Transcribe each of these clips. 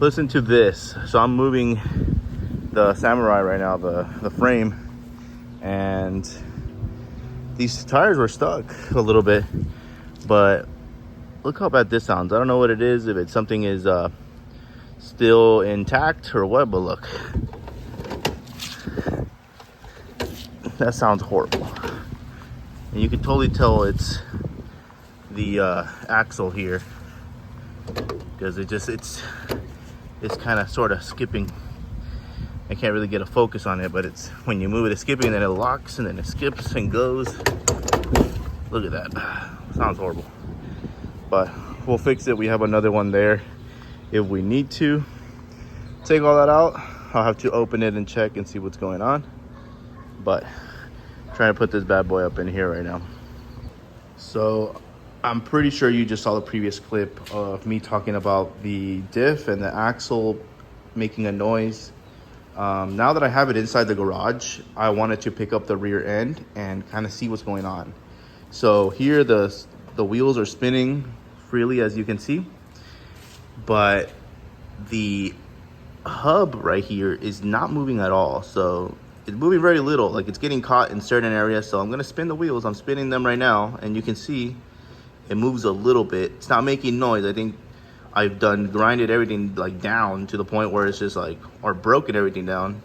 Listen to this. So I'm moving the Samurai right now, the frame, and these tires were stuck a little bit, but look how bad this sounds. I don't know what it is, if it's something is still intact or what, but look, that sounds horrible. And you can totally tell it's the axle here, because it's kind of sort of skipping. I can't really get a focus on it, but it's when you move it, it's skipping, and then it locks, and then it skips and goes. Look at that. Sounds horrible. But we'll fix it. We have another one there if we need to. Take all that out. I'll have to open it and check and see what's going on. But trying to put this bad boy up in here right now. So I'm pretty sure you just saw the previous clip of me talking about the diff and the axle making a noise. Now that I have it inside the garage, I wanted to pick up the rear end and kind of see what's going on. So here the wheels are spinning freely, as you can see, but the hub right here is not moving at all. So it's moving very little, like it's getting caught in certain areas. So I'm gonna spin the wheels. I'm spinning them right now, and you can see it moves a little bit. It's not making noise. I think I've grinded everything like down to the point where it's just like, or broken everything down,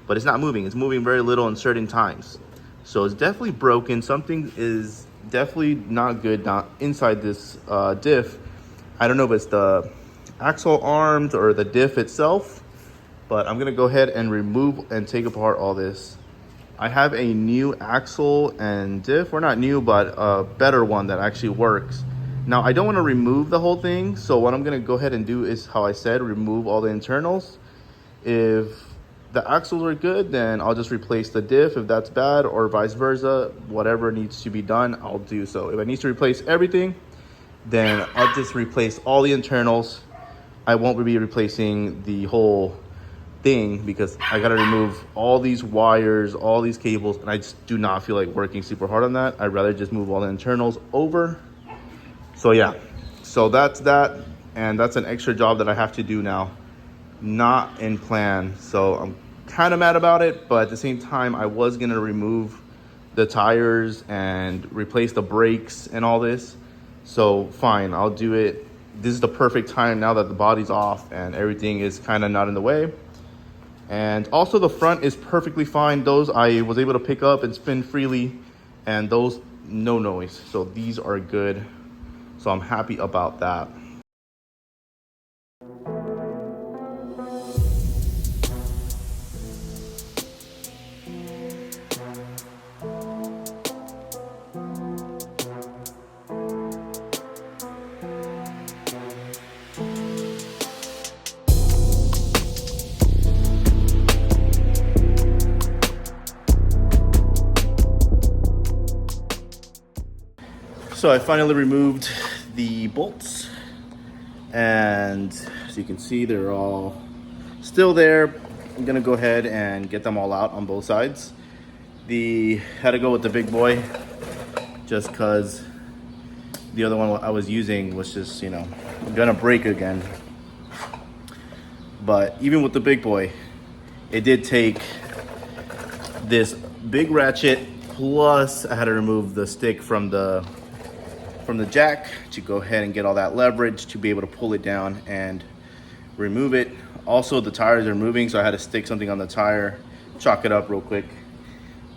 but it's not moving. It's moving very little in certain times. So it's definitely broken. Something is definitely not good not inside this diff. I don't know if it's the axle arms or the diff itself, but I'm gonna go ahead and remove and take apart all this. I have a new axle and diff, or not new, but a better one that actually works. Now, I don't want to remove the whole thing, so what I'm going to go ahead and do is, how I said, remove all the internals. If the axles are good, then I'll just replace the diff. If that's bad, or vice versa, whatever needs to be done, I'll do so. If I need to replace everything, then I'll just replace all the internals. I won't be replacing the whole thing, because I got to remove all these wires, all these cables, and I just do not feel like working super hard on that. I'd rather just move all the internals over. So yeah, so that's that, and that's an extra job that I have to do now, not in plan. So I'm kind of mad about it, but at the same time, I was gonna remove the tires and replace the brakes and all this. So fine, I'll do it. This is the perfect time now that the body's off and everything is kind of not in the way. And also the front is perfectly fine. Those I was able to pick up and spin freely, and those no noise. So these are good. So I'm happy about that. So I finally removed the bolts, and as you can see, they're all still there. I'm gonna go ahead and get them all out on both sides. Had to go with the big boy just cause the other one I was using was just, gonna break again. But even with the big boy, it did take this big ratchet, plus I had to remove the stick from the jack to go ahead and get all that leverage to be able to pull it down and remove it. Also, the tires are moving, so I had to stick something on the tire, chalk it up real quick.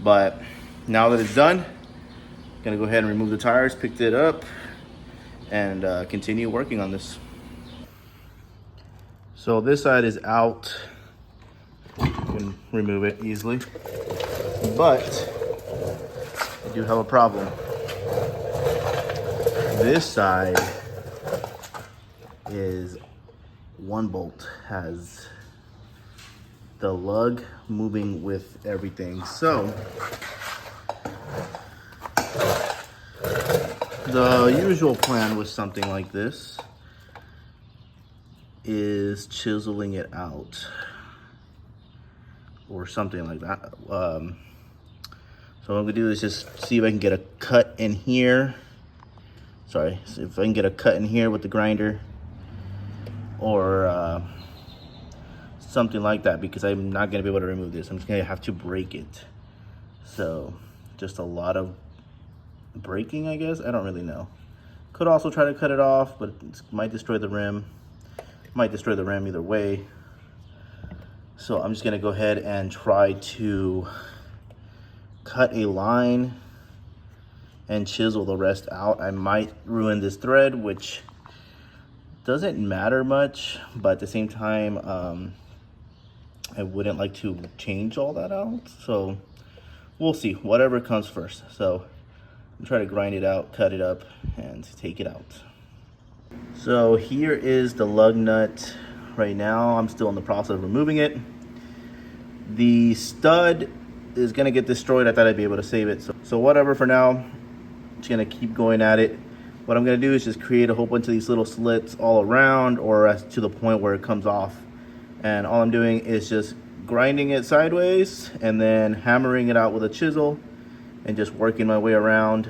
But now that it's done, I'm gonna go ahead and remove the tires, picked it up, and continue working on this. So this side is out. You can remove it easily, but I do have a problem. This side is one bolt, has the lug moving with everything. So the usual plan with something like this is chiseling it out or something like that. So what I'm gonna do is just see if I can get a cut in here. See if I can get a cut in here with the grinder, or something like that, because I'm not gonna be able to remove this. I'm just gonna have to break it. So just a lot of breaking, I guess. I don't really know. Could also try to cut it off, but it might destroy the rim. Might destroy the rim either way. So I'm just gonna go ahead and try to cut a line and chisel the rest out. I might ruin this thread, which doesn't matter much, but at the same time, I wouldn't like to change all that out. So we'll see, whatever comes first. So I'm trying to grind it out, cut it up, and take it out. So here is the lug nut right now. I'm still in the process of removing it. The stud is gonna get destroyed. I thought I'd be able to save it. So whatever for now, I'm just gonna keep going at it. What I'm gonna do is just create a whole bunch of these little slits all around, or as to the point where it comes off. And all I'm doing is just grinding it sideways and then hammering it out with a chisel and just working my way around.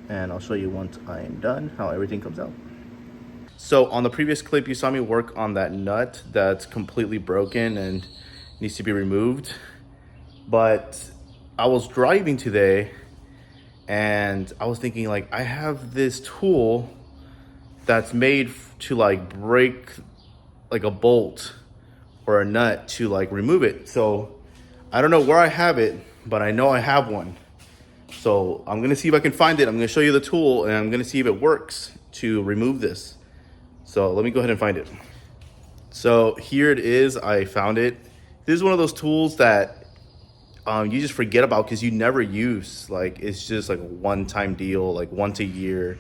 And I'll show you once I am done how everything comes out. So on the previous clip, you saw me work on that nut that's completely broken and needs to be removed. But I was driving today and I was thinking, like, I have this tool that's made to like break like a bolt or a nut to like remove it. So I don't know where I have it, but I know I have one. So I'm gonna see if I can find it. I'm gonna show you the tool and I'm gonna see if it works to remove this. So let me go ahead and find it. So here it is, I found it. This is one of those tools that you just forget about because you never use. Like, it's just like a one-time deal, like once a year.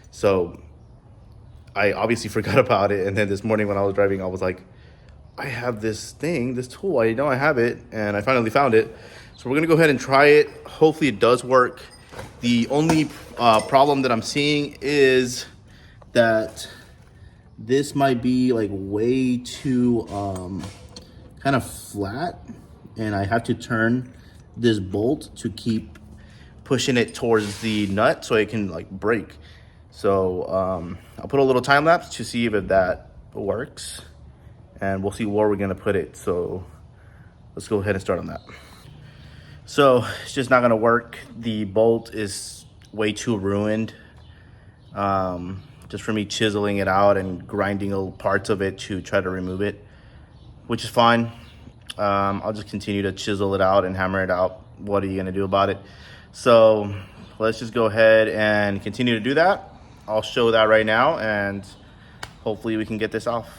So I obviously forgot about it. And then this morning when I was driving, I was like, I have this thing, this tool, I know I have it, and I finally found it. So we're gonna go ahead and try it. Hopefully it does work. The only problem that I'm seeing is that this might be like way too kind of flat, and I have to turn this bolt to keep pushing it towards the nut so it can like break. So I'll put a little time lapse to see if that works, and we'll see where we're gonna put it. So let's go ahead and start on that. So it's just not gonna work. The bolt is way too ruined. Just for me chiseling it out and grinding little parts of it to try to remove it, which is fine. I'll just continue to chisel it out and hammer it out. What are you gonna do about it? So let's just go ahead and continue to do that. I'll show that right now, and hopefully we can get this off.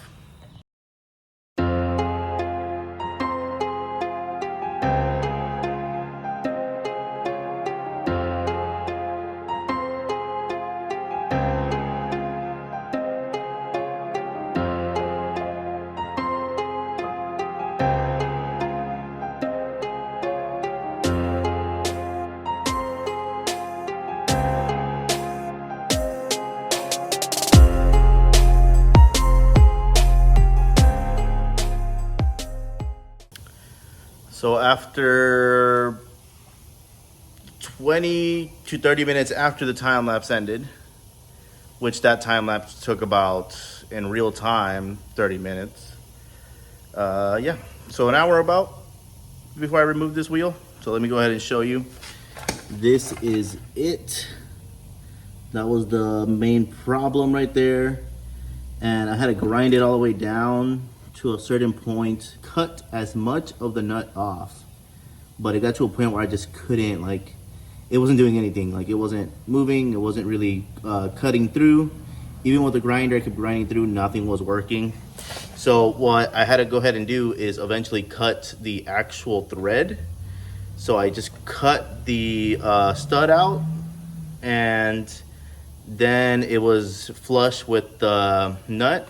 So after 20 to 30 minutes after the time lapse ended, which that time lapse took about, in real time, 30 minutes. Yeah, so an hour about before I removed this wheel. So let me go ahead and show you. This is it. That was the main problem right there. And I had to grind it all the way down to a certain point, cut as much of the nut off, but it got to a point where I just couldn't, like, it wasn't doing anything. Like, it wasn't moving, it wasn't really cutting through. Even with the grinder, I kept grinding through, nothing was working. So what I had to go ahead and do is eventually cut the actual thread. So I just cut the stud out, and then it was flush with the nut.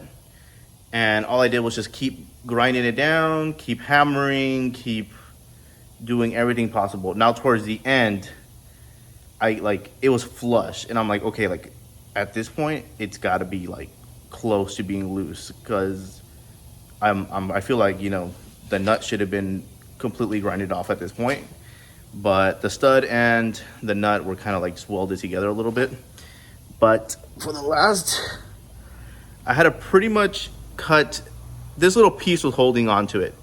And all I did was just keep grinding it down, keep hammering, keep doing everything possible. Now towards the end, it was flush, and I'm like, okay, like at this point, it's got to be like close to being loose, because I feel like, you know, the nut should have been completely grinded off at this point, but the stud and the nut were kind of like welded together a little bit. But for the last, I had to pretty much cut this little piece was holding onto it.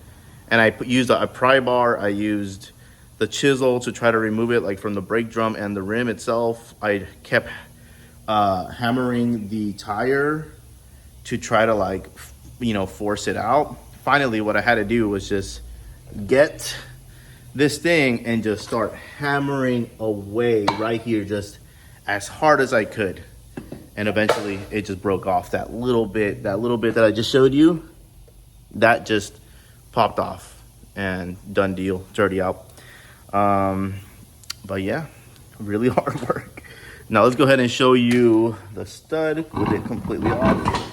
And I used a pry bar, I used the chisel to try to remove it, like from the brake drum and the rim itself. I kept hammering the tire to try to, like, you know, force it out. Finally, what I had to do was just get this thing and just start hammering away right here, just as hard as I could. And eventually it just broke off. That little bit that I just showed you, that just popped off, and done deal, it's already out. But yeah, really hard work. Now let's go ahead and show you the stud with it completely off.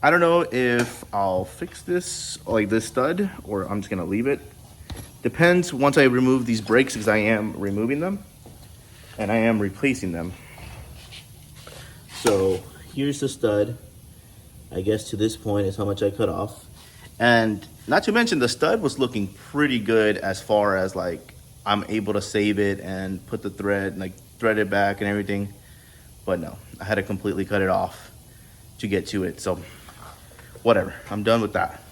I don't know if I'll fix this, like this stud, or I'm just gonna leave it. Depends once I remove these brakes, because I am removing them and I am replacing them. So here's the stud. I guess to this point is how much I cut off. And not to mention, the stud was looking pretty good as far as, like, I'm able to save it and put the thread, like thread it back and everything. But no, I had to completely cut it off to get to it. So whatever, I'm done with that.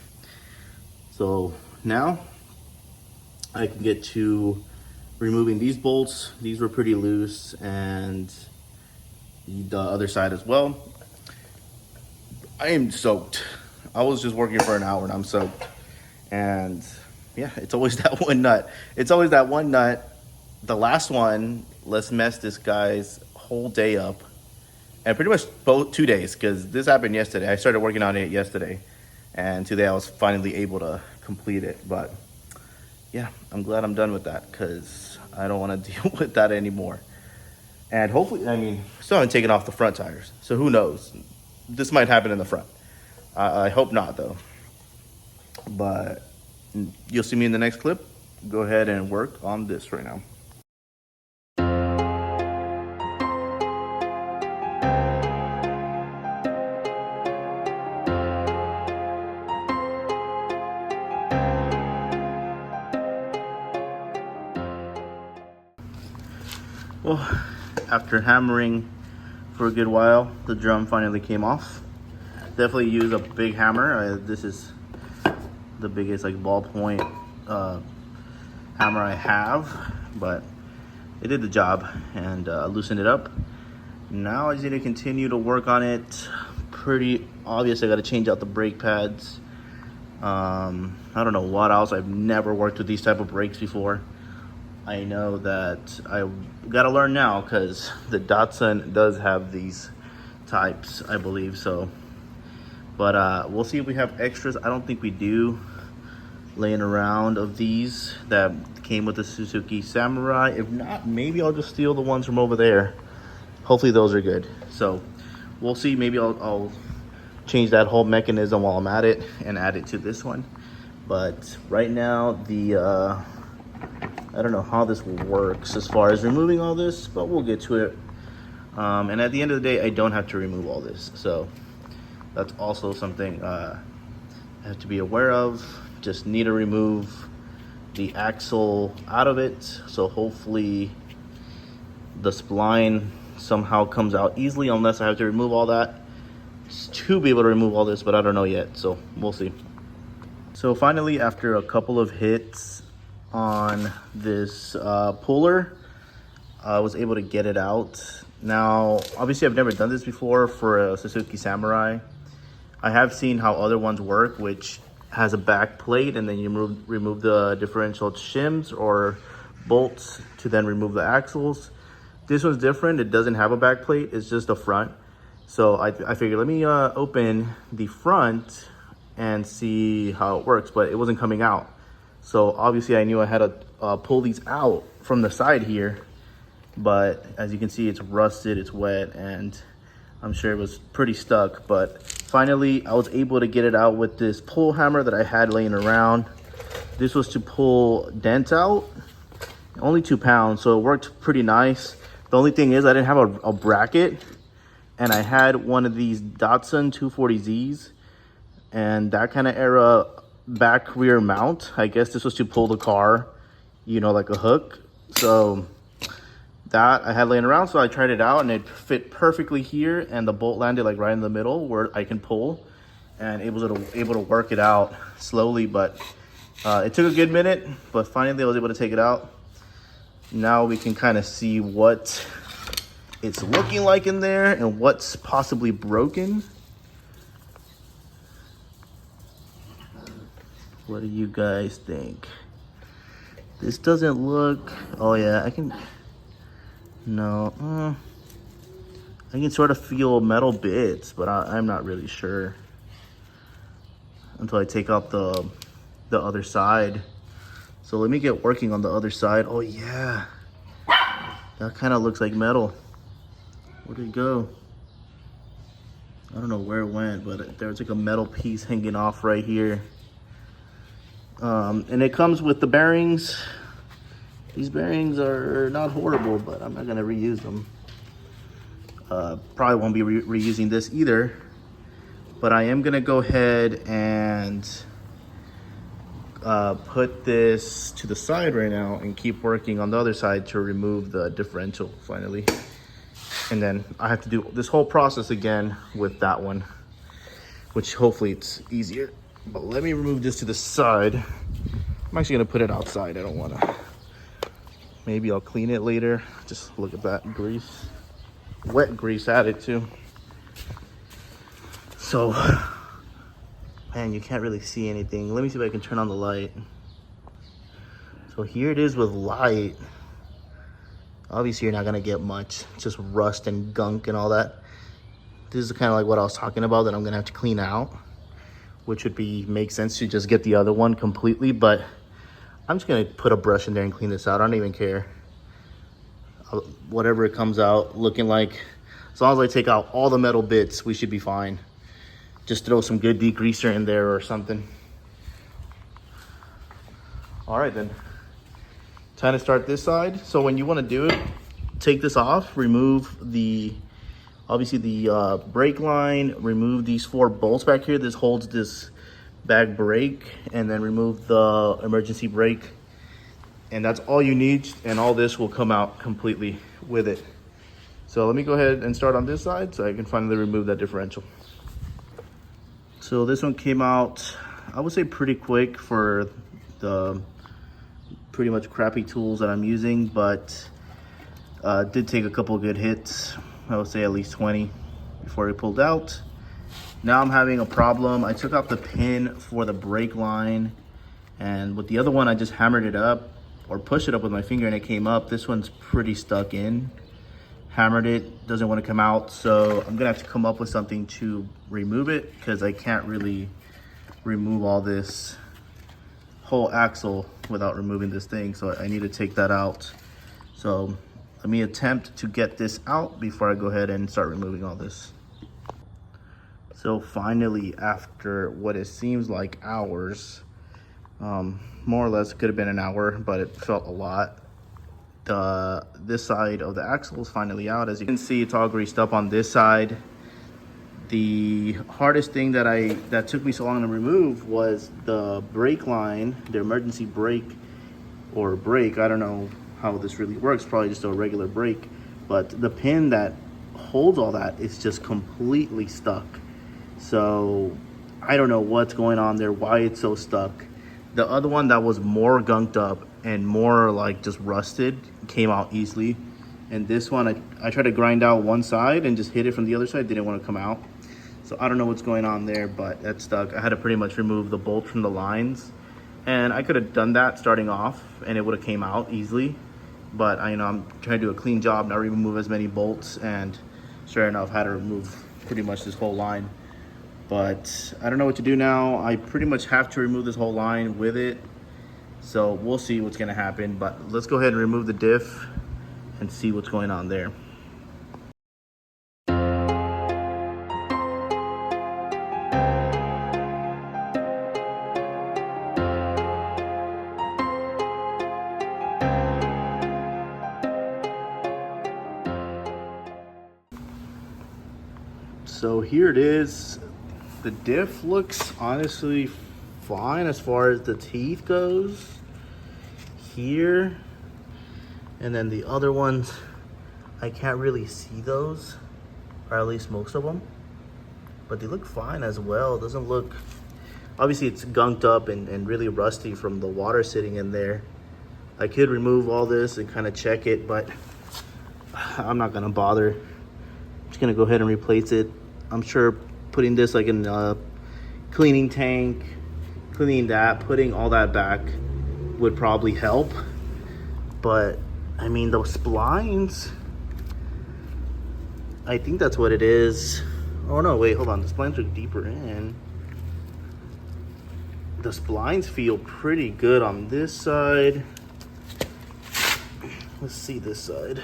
So now I can get to removing these bolts. These were pretty loose, and the other side as well. I am soaked. I was just working for an hour and I'm soaked. And yeah, it's always that one nut. It's always that one nut. The last one, let's mess this guy's whole day up. And pretty much both 2 days, because this happened yesterday. I started working on it yesterday, and today I was finally able to complete it. But yeah, I'm glad I'm done with that, because I don't want to deal with that anymore. And hopefully, I mean, still haven't taken off the front tires, so who knows? This might happen in the front. I hope not, though. But you'll see me in the next clip. Go ahead and work on this right now. Well, after hammering for a good while, the drum finally came off. Definitely use a big hammer. This is the biggest, like, ballpoint hammer I have, but it did the job and loosened it up. Now I just need to continue to work on it. Pretty obvious, I got to change out the brake pads. I don't know what else. I've never worked with these type of brakes before. I know that I gotta learn now, because the Datsun does have these types, I believe so. But we'll see if we have extras. I don't think we do, laying around, of these that came with the Suzuki Samurai. If not, maybe I'll just steal the ones from over there. Hopefully those are good. So we'll see. Maybe I'll change that whole mechanism while I'm at it and add it to this one. But right now, I don't know how this works as far as removing all this, but we'll get to it. And at the end of the day, I don't have to remove all this. So that's also something I have to be aware of. Just need to remove the axle out of it. So hopefully the spline somehow comes out easily, unless I have to remove all that to be able to remove all this, but I don't know yet. So we'll see. So finally, after a couple of hits on this puller, I was able to get it out. Now, obviously I've never done this before for a Suzuki Samurai. I have seen how other ones work, which has a back plate, and then you remove the differential shims or bolts to then remove the axles. This one's different. It doesn't have a back plate, it's just a front. So I figured, let me open the front and see how it works, but it wasn't coming out. So obviously I knew I had to pull these out from the side here, but as you can see, it's rusted, it's wet, and I'm sure it was pretty stuck. But finally I was able to get it out with this pull hammer that I had laying around. This was to pull dents out, only 2 pounds, so it worked pretty nice. The only thing is I didn't have a bracket, and I had one of these Datsun 240Zs, and that kind of era back rear mount. I guess this was to pull the car, you know, like a hook. So that I had laying around, so I tried it out and it fit perfectly here, and the bolt landed like right in the middle where I can pull. and able to work it out slowly, but it took a good minute, but finally I was able to take it out. Now we can kind of see what it's looking like in there and what's possibly broken. What do you guys think? This doesn't look, oh yeah, I can sort of feel metal bits, but I'm not really sure until I take out the other side. So let me get working on the other side. Oh yeah, that kind of looks like metal. Where'd it go? I don't know where it went, but there's like a metal piece hanging off right here. And it comes with the bearings. These bearings are not horrible, but I'm not gonna reuse them. Probably won't be reusing this either, but I am gonna go ahead and put this to the side right now and keep working on the other side to remove the differential finally. And then I have to do this whole process again with that one, which hopefully it's easier. But let me remove this to the side. I'm actually gonna put it outside. I don't wanna, maybe I'll clean it later. Just look at that grease, wet grease added too. So, man, you can't really see anything. Let me see if I can turn on the light. So here it is with light. Obviously you're not gonna get much, it's just rust and gunk and all that. This is kind of like what I was talking about that I'm gonna have to clean out, which would make sense to just get the other one completely, but I'm just gonna put a brush in there and clean this out. I don't even care. Whatever it comes out looking like, as long as I take out all the metal bits, we should be fine. Just throw some good degreaser in there or something. All right then, time to start this side. So when you wanna do it, take this off, remove obviously the brake line, remove these 4 bolts back here. This holds this back brake, and then remove the emergency brake. And that's all you need, and all this will come out completely with it. So let me go ahead and start on this side so I can finally remove that differential. So this one came out, I would say pretty quick for the pretty much crappy tools that I'm using, but did take a couple good hits. I would say at least 20 before it pulled out. Now I'm having a problem. I took out the pin for the brake line, and with the other one I just hammered it up or pushed it up with my finger and it came up. This one's pretty stuck in. Hammered it, doesn't want to come out, so I'm gonna have to come up with something to remove it, because I can't really remove all this whole axle without removing this thing, so I need to take that out. So let me attempt to get this out before I go ahead and start removing all this. So finally, after what it seems like hours, more or less could have been an hour, but it felt a lot. This side of the axle is finally out. As you can see, it's all greased up on this side. The hardest thing that took me so long to remove was the brake line, the emergency brake or brake. I don't know how this really works, probably just a regular brake, but the pin that holds all that is just completely stuck. So I don't know what's going on there, why it's so stuck. The other one that was more gunked up and more like just rusted came out easily. And this one, I tried to grind out one side and just hit it from the other side, didn't want to come out. So I don't know what's going on there, but that's stuck. I had to pretty much remove the bolt from the lines. And I could have done that starting off and it would have came out easily. But I'm trying to do a clean job, not remove as many bolts, and sure enough, had to remove pretty much this whole line. But I don't know what to do now. I pretty much have to remove this whole line with it. So we'll see what's gonna happen, but let's go ahead and remove the diff and see what's going on there. So here it is. The diff looks honestly fine as far as the teeth goes here, and then the other ones I can't really see those, or at least most of them. but they look fine as well. It doesn't look, obviously it's gunked up and really rusty from the water sitting in there. I could remove all this and kind of check it, but I'm not gonna bother. I'm just gonna go ahead and replace it. I'm sure putting this like in a cleaning tank, cleaning that, putting all that back would probably help. But I mean, those splines, I think that's what it is. Oh no, wait, hold on. The splines are deeper in. The splines feel pretty good on this side. Let's see this side.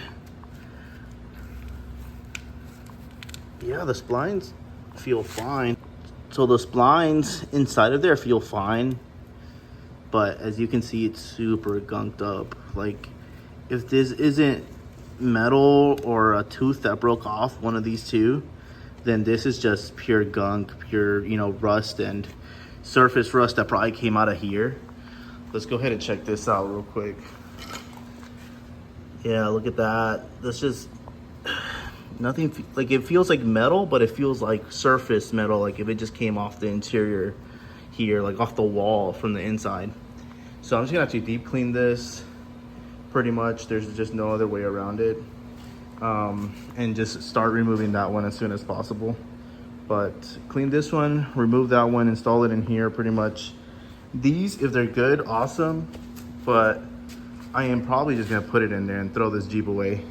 Yeah, the splines feel fine. So the splines inside of there feel fine. But as you can see, it's super gunked up. Like, if this isn't metal or a tooth that broke off, one of these two, then this is just pure gunk, pure, you know, rust and surface rust that probably came out of here. Let's go ahead and check this out real quick. Yeah, look at that. That's just nothing, like it feels like metal, but it feels like surface metal, like if it just came off the interior here, like off the wall from the inside. So I'm just gonna have to deep clean this pretty much. There's just no other way around it. And just start removing that one as soon as possible. But clean this one, remove that one, install it in here pretty much. These, if they're good, awesome. But I am probably just gonna put it in there and throw this Jeep away.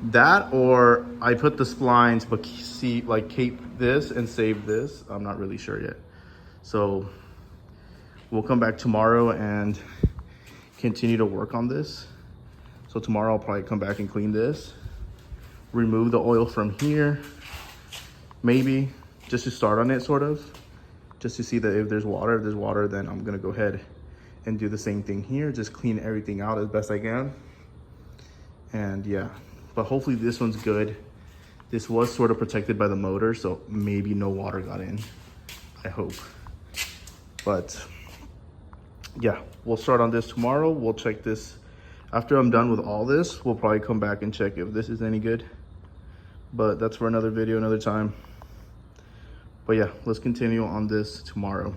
That, or I put the splines, but see, like keep this and save this. I'm not really sure yet. So we'll come back tomorrow and continue to work on this. So tomorrow I'll probably come back and clean this, remove the oil from here, maybe just to start on it, sort of, just to see that if there's water. If there's water, then I'm gonna go ahead and do the same thing here, just clean everything out as best I can. And yeah, but hopefully this one's good. This was sort of protected by the motor, so maybe no water got in, I hope. But yeah, we'll start on this tomorrow. We'll check this. After I'm done with all this, we'll probably come back and check if this is any good. But that's for another video, another time. But yeah, let's continue on this tomorrow.